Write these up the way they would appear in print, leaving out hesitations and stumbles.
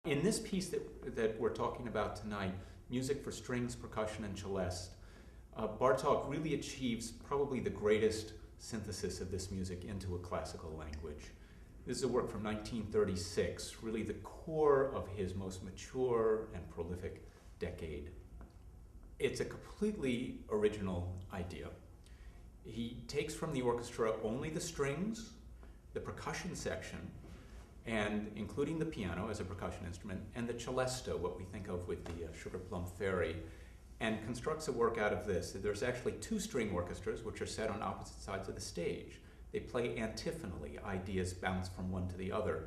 In this piece that we're talking about tonight, music for strings, percussion, and celeste, Bartók really achieves probably the greatest synthesis of this music into a classical language. This is a work from 1936, really the core of his most mature and prolific decade. It's a completely original idea. He takes from the orchestra only the strings, the percussion section, and including the piano as a percussion instrument, and the celesta, what we think of with the Sugar Plum Fairy, and constructs a work out of this. There's actually two string orchestras which are set on opposite sides of the stage. They play antiphonally, ideas bounce from one to the other.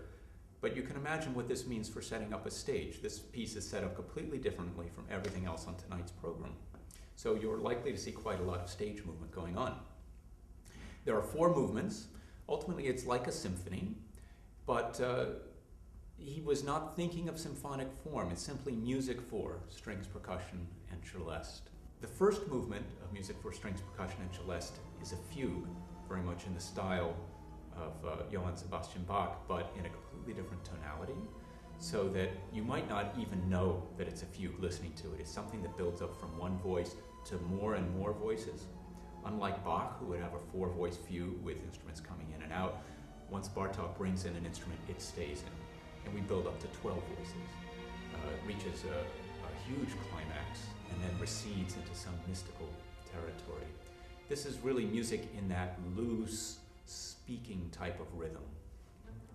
But you can imagine what this means for setting up a stage. This piece is set up completely differently from everything else on tonight's program. So you're likely to see quite a lot of stage movement going on. There are 4 movements. Ultimately, it's like a symphony, but he was not thinking of symphonic form. It's simply music for strings, percussion, and celeste. The first movement of music for strings, percussion, and celeste is a fugue, very much in the style of Johann Sebastian Bach, but in a completely different tonality, so that you might not even know that it's a fugue listening to it. It's something that builds up from one voice to more and more voices. Unlike Bach, who would have a 4-voice fugue with instruments coming in and out, once Bartók brings in an instrument, it stays in. And we build up to 12 voices. It reaches a huge climax and then recedes into some mystical territory. This is really music in that loose, speaking type of rhythm.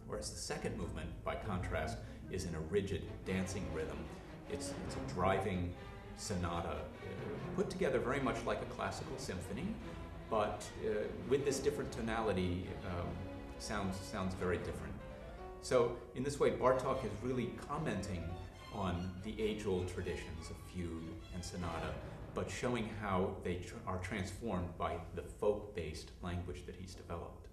Whereas the second movement, by contrast, is in a rigid, dancing rhythm. It's a driving sonata, put together very much like a classical symphony, but with this different tonality, sounds very different. So in this way, Bartók is really commenting on the age-old traditions of fugue and sonata, but showing how they are transformed by the folk-based language that he's developed.